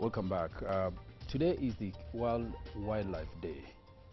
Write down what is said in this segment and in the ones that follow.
Welcome back. Today is the World Wildlife Day,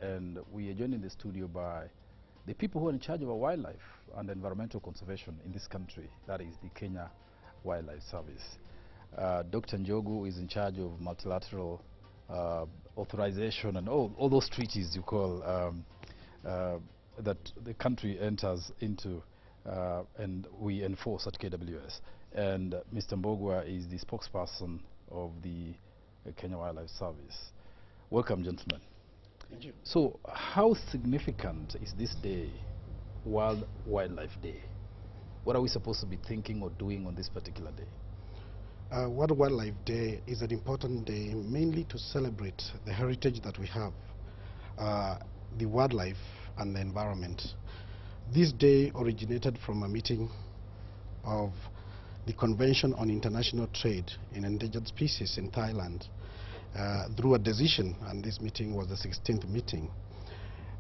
and we are joined in the studio by the people who are in charge of our wildlife and environmental conservation in this country, that is the Kenya Wildlife Service. Dr. Njogu is in charge of multilateral authorization and all those treaties you call that the country enters into and we enforce at KWS. And Mr. Mbogwa is the spokesperson of the Kenya Wildlife Service. Welcome, gentlemen. Thank you. So, how significant is this day, World Wildlife Day? What are we supposed to be thinking or doing on this particular day? World Wildlife Day is an important day mainly to celebrate the heritage that we have, the wildlife and the environment. This day originated from a meeting of the Convention on International Trade in Endangered Species in Thailand through a decision, and this meeting was the 16th meeting.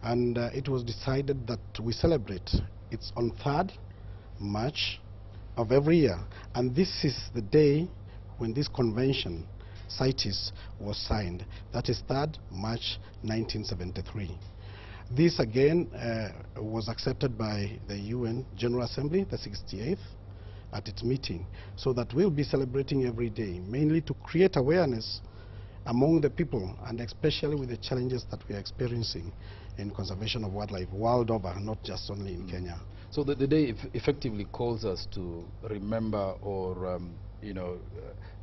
And it was decided that we celebrate. It's on 3rd March of every year, and this is the day when this convention, CITES, was signed. That is 3rd March 1973. This again was accepted by the UN General Assembly, the 68th, at its meeting, so that we'll be celebrating every day, mainly to create awareness among the people, and especially with the challenges that we are experiencing in conservation of wildlife world over, not just only in Kenya. So the day effectively calls us to remember or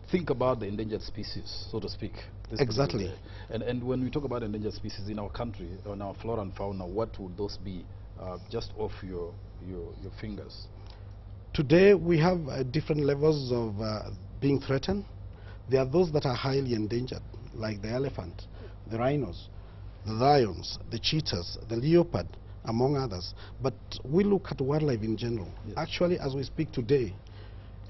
think about the endangered species, so to speak. Exactly. And when we talk about endangered species in our country, on our flora and fauna, what would those be, just off your fingers? Today we have different levels of being threatened. There are those that are highly endangered, like the elephant, the rhinos, the lions, the cheetahs, the leopard, among others. But we look at wildlife in general. Yes. Actually, as we speak today,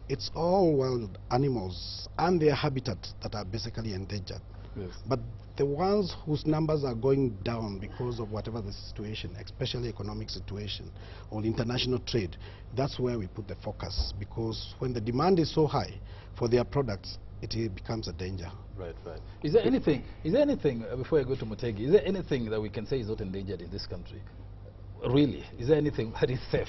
it's all wild animals and their habitats that are basically endangered. Yes. But the ones whose numbers are going down because of whatever the situation, especially economic situation or international trade, that's where we put the focus, because when the demand is so high for their products, it becomes a danger. Right, right. Is there anything, before I go to Mutegi, is there anything that we can say is not endangered in this country? Really? Is there anything that is safe?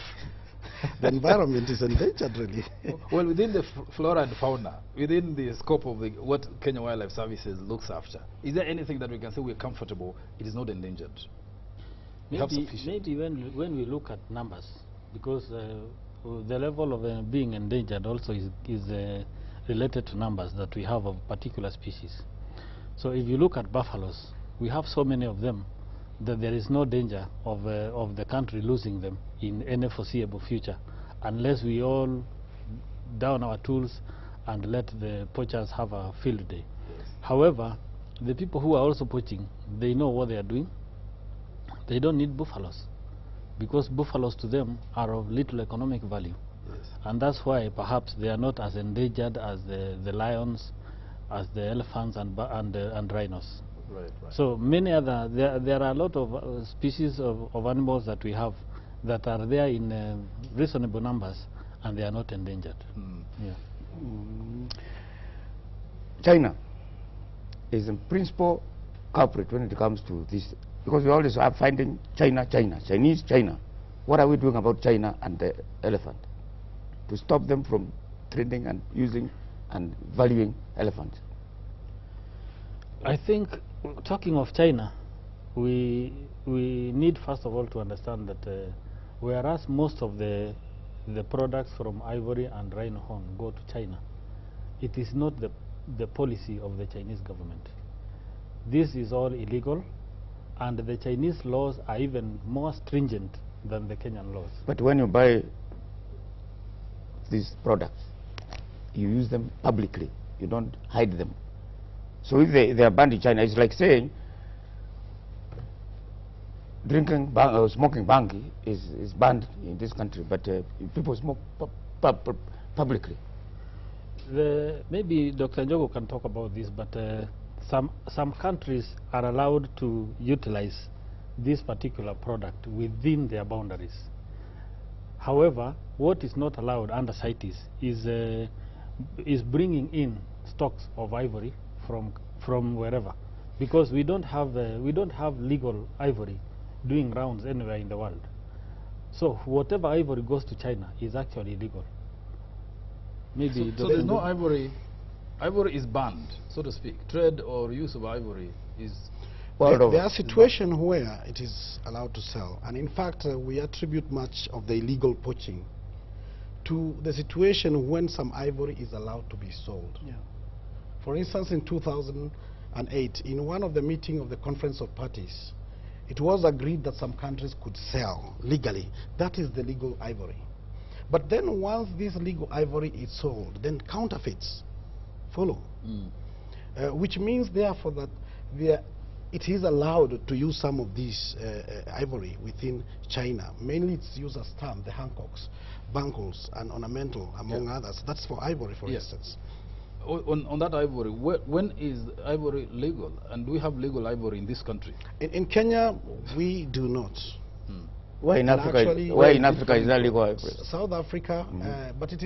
The environment is endangered, really. Well, within the flora and fauna, within the scope of what Kenya Wildlife Services looks after, is there anything that we can say we're comfortable, it is not endangered? Maybe when we look at numbers, because the level of being endangered also is related to numbers that we have of particular species. So if you look at buffaloes, we have so many of them that there is no danger of the country losing them in any foreseeable future, unless we all down our tools and let the poachers have a field day. Yes. However, the people who are also poaching, they know what they are doing. They don't need buffaloes, because buffaloes to them are of little economic value. Yes. And that's why perhaps they are not as endangered as the lions, as the elephants and rhinos. Right, right. So many other, there are a lot of species of animals that we have that are there in reasonable numbers, and they are not endangered. Mm. Yeah. China is a principal culprit when it comes to this, because we always are finding Chinese China. What are we doing about China and the elephant to stop them from trading and using and valuing elephants? I think, talking of China, we need first of all to understand that whereas most of the products from ivory and rhino horn go to China, it is not the policy of the Chinese government. This is all illegal, and the Chinese laws are even more stringent than the Kenyan laws. But when you buy these products, you use them publicly, you don't hide them. So if they are banned in China, it's like saying smoking bang is banned in this country, but people smoke publicly. Maybe Dr. Njogu can talk about this, but some countries are allowed to utilize this particular product within their boundaries. However, what is not allowed under CITES is bringing in stocks of ivory from wherever, because we don't have legal ivory doing rounds anywhere in the world. So whatever ivory goes to China is actually illegal. Maybe So there's no ivory. Ivory is banned, so to speak. Trade or use of ivory is... Well, there are situations where it is allowed to sell, and in fact we attribute much of the illegal poaching to the situation when some ivory is allowed to be sold. Yeah. For instance, in 2008, in one of the meetings of the Conference of Parties, it was agreed that some countries could sell legally. That is the legal ivory. But then once this legal ivory is sold, then counterfeits follow. Which means therefore that it is allowed to use some of these ivory within China. Mainly it's used as stamp, the Hancocks, bangles and ornamental, among others. That's for ivory, for instance. On that ivory, when is ivory legal? And do we have legal ivory in this country? In Kenya, we do not. Why in Africa? Why in Africa is that legal ivory? South Africa, but it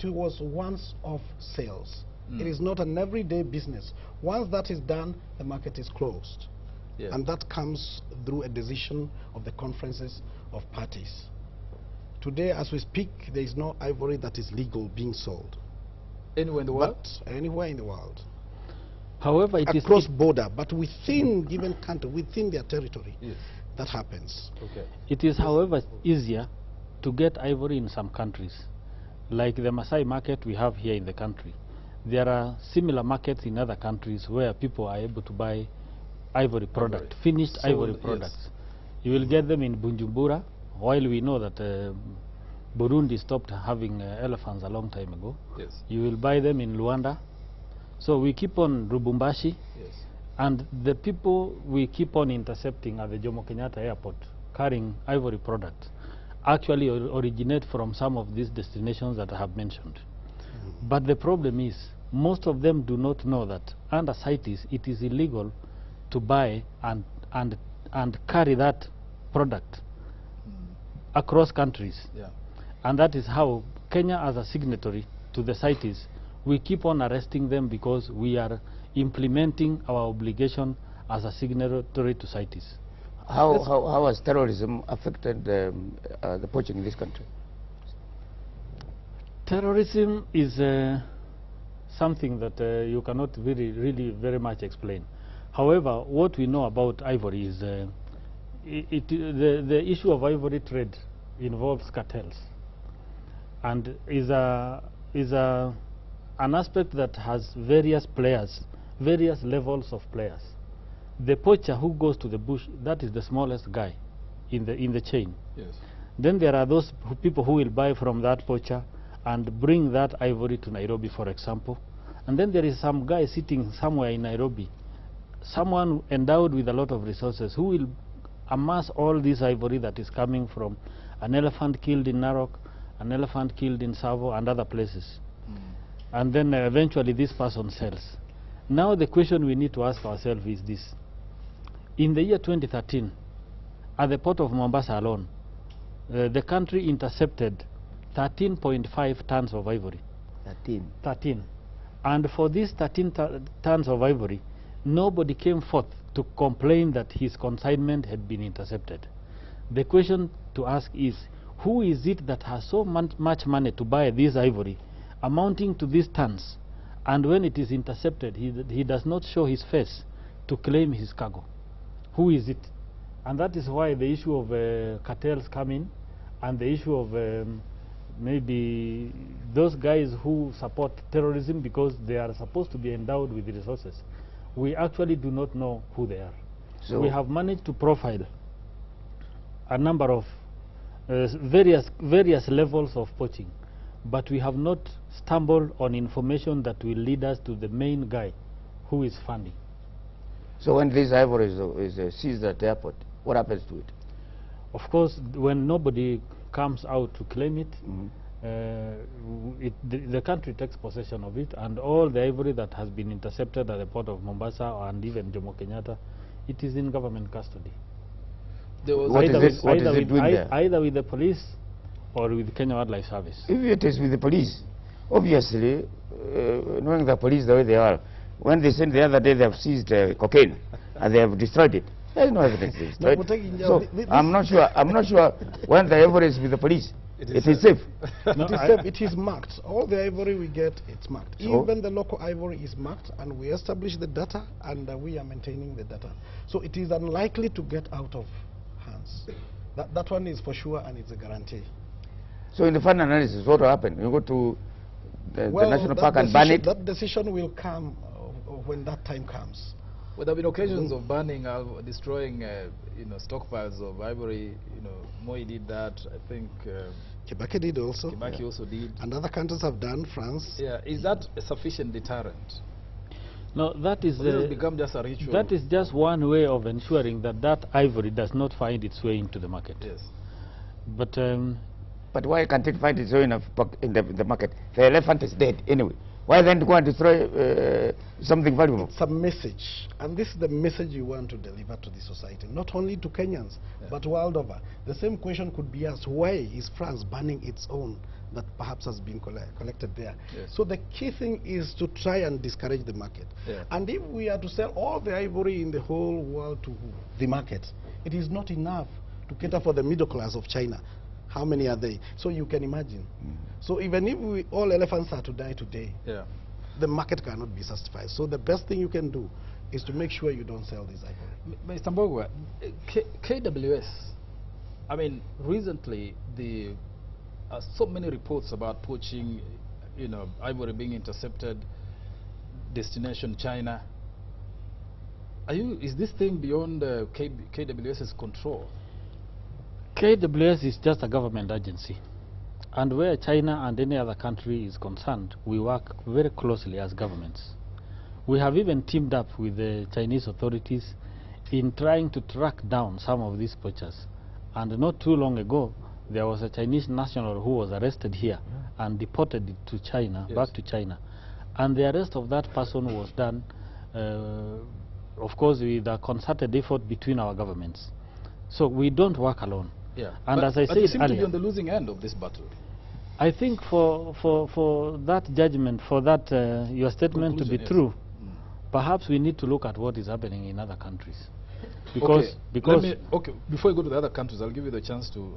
was once off sales. It is not an everyday business. Once that is done, the market is closed. Yeah. And that comes through a decision of the conferences of parties. Today, as we speak, there is no ivory that is legal being sold. Anywhere in the world? But anywhere in the world. However, it is across border, but within given country, within their territory, that happens. Okay. It is, however, easier to get ivory in some countries, like the Maasai market we have here in the country. There are similar markets in other countries where people are able to buy ivory product, finished ivory products. You will get them in Bujumbura, while we know that Burundi stopped having elephants a long time ago. Yes. You will buy them in Luanda. So we keep on Lubumbashi, and the people we keep on intercepting at the Jomo Kenyatta airport carrying ivory products actually originate from some of these destinations that I have mentioned. But the problem is, most of them do not know that under CITES it is illegal to buy and carry that product across countries. And that is how Kenya, as a signatory to the CITES, we keep on arresting them, because we are implementing our obligation as a signatory to CITES. How has terrorism affected the poaching in this country? Terrorism is something that you cannot really very much explain. However, what we know about ivory is the issue of ivory trade involves cartels, and is an aspect that has various players, various levels of players. The poacher who goes to the bush, that is the smallest guy in the chain. Then there are those people who will buy from that poacher and bring that ivory to Nairobi, for example. And then there is some guy sitting somewhere in Nairobi, someone endowed with a lot of resources, who will amass all this ivory that is coming from an elephant killed in Narok, an elephant killed in Savo and other places. And then eventually this person sells. Now the question we need to ask ourselves is this. In the year 2013, at the port of Mombasa alone, the country intercepted 13.5 tons of ivory. 13. And for these 13 tons of ivory, nobody came forth to complain that his consignment had been intercepted. The question to ask is, who is it that has so much money to buy this ivory amounting to these tons, and when it is intercepted, he does not show his face to claim his cargo? Who is it? And that is why the issue of cartels come in, and the issue of maybe those guys who support terrorism because they are supposed to be endowed with resources. We actually do not know who they are. So we have managed to profile a number of various levels of poaching, but we have not stumbled on information that will lead us to the main guy who is funding. So when this ivory is seized at the airport, what happens to it? Of course, when nobody comes out to claim it, the country takes possession of it, and all the ivory that has been intercepted at the port of Mombasa and even Jomo Kenyatta, it is in government custody. What is it doing there? Either with the police or with Kenya Wildlife Service. If it is with the police, obviously, knowing the police the way they are, When they said the other day they have seized cocaine and they have destroyed it. There is no evidence they destroyed. So I'm not sure. I'm not sure when the ivory is with the police. It is safe. No, it is safe. It is marked. All the ivory we get, it's marked. So even the local ivory is marked, and we establish the data, and we are maintaining the data. So it is unlikely to get out of hands. That one is for sure, and it's a guarantee. So in the final analysis, what will happen? You go to the national park and ban it? That decision will come when that time comes. Well, there have been occasions of banning, destroying, stockpiles of ivory. Moi did that. I think Kibaki did also. Kibaki also did. And other countries have done. France. Yeah, is that a sufficient deterrent? No, that is. It has become just a ritual. That is just one way of ensuring that that ivory does not find its way into the market. Yes. But why can't it find its way in the market? The elephant is dead anyway. Why then go and destroy something valuable? It's a message, and this is the message you want to deliver to the society, not only to Kenyans, but world over. The same question could be asked, why is France banning its own that perhaps has been collected there? Yes. So the key thing is to try and discourage the market. Yeah. And if we are to sell all the ivory in the whole world to the market, it is not enough to cater for the middle class of China. How many are they? So you can imagine. So even if all elephants are to die today, the market cannot be satisfied. So the best thing you can do is to make sure you don't sell this ivory. Mr. Njogu, KWS, I mean, recently so many reports about poaching, ivory being intercepted, destination China. Is this thing beyond KWS's control? KWS is just a government agency, and where China and any other country is concerned, we work very closely as governments. We have even teamed up with the Chinese authorities in trying to track down some of these poachers. And not too long ago, there was a Chinese national who was arrested here and deported to China, back to China. And the arrest of that person was done, of course, with a concerted effort between our governments. So we don't work alone. Yeah. And as I said you seem earlier, to be on the losing end of this battle. I think for that judgment, for that your statement to be true, perhaps we need to look at what is happening in other countries. Because before you go to the other countries, I'll give you the chance to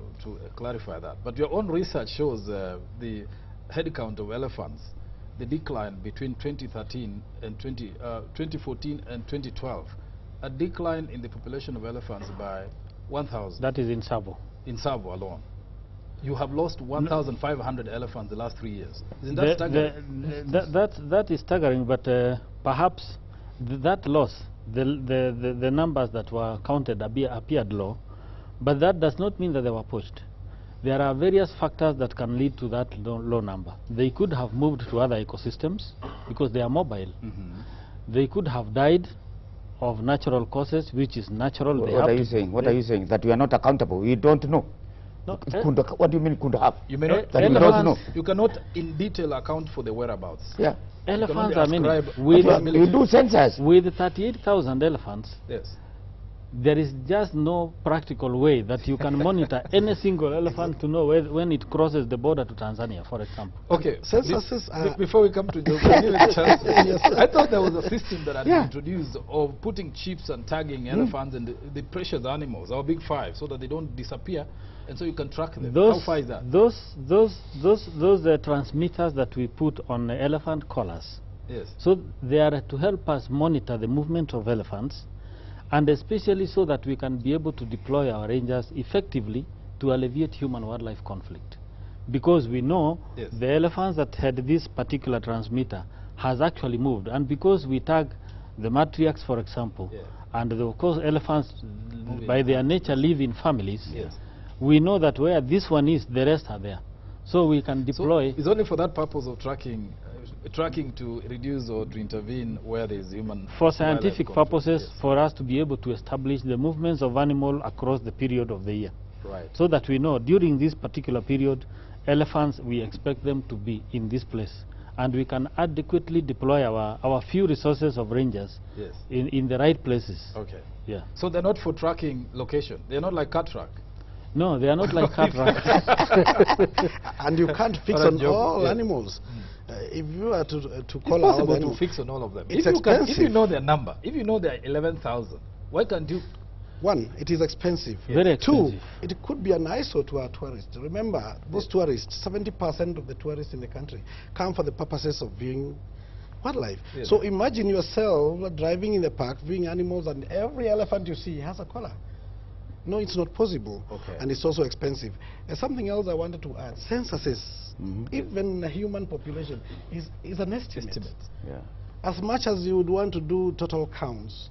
clarify that. But your own research shows the head count of elephants, the decline between 2013 and 2014 and 2012, a decline in the population of elephants by 1,000. That is in Savo. In Savo alone. You have lost 1,500 elephants the last 3 years. Isn't that staggering? That is staggering, but perhaps that loss, the numbers that were counted appeared low, but that does not mean that they were poached. There are various factors that can lead to that low number. They could have moved to other ecosystems because they are mobile. They could have died of natural causes, which is natural. What are you saying? What are you saying? That we are not accountable? We don't know. No, what do you mean could have? You may not. That we don't know. You cannot in detail account for the whereabouts. Yeah. Elephants are many. You do census. With 38,000 elephants, yes, there is just no practical way that you can monitor any single elephant to know when it crosses the border to Tanzania, for example. Okay, censuses. Before we come to Njogu, I thought there was a system that had been introduced of putting chips and tagging elephants and the precious animals, our big five, so that they don't disappear, and so you can track them. How far is that? Those transmitters that we put on elephant collars. Yes. So they are to help us monitor the movement of elephants, and especially so that we can be able to deploy our rangers effectively to alleviate human-wildlife conflict. Because we know the elephants that had this particular transmitter has actually moved, and because we tag the matriarchs, for example, and of course elephants by their nature live in families, we know that where this one is, the rest are there. So we can deploy... So it's only for that purpose of tracking to reduce or to intervene where there is human... For scientific purposes, for us to be able to establish the movements of animals across the period of the year. Right. So that we know during this particular period, elephants, we expect them to be in this place. And we can adequately deploy our few resources of rangers in the right places. Okay. Yeah. So they're not for tracking location. They're not like cat track. No, they are not like cataracts. And you can't fix on all animals. If you are to call out, it's possible to fix on all of them. It's if expensive. If you know their number, if you know there are 11,000, why can't you? One, it is expensive. Very expensive. Two, it could be an eyesore to our tourists. Remember, those tourists, 70% of the tourists in the country come for the purposes of viewing wildlife. So imagine yourself driving in the park, viewing animals, and every elephant you see has a collar. No, it's not possible. And it's also expensive. There's something else I wanted to add. Censuses, even the human population, is an estimate. Yeah. As much as you would want to do total counts,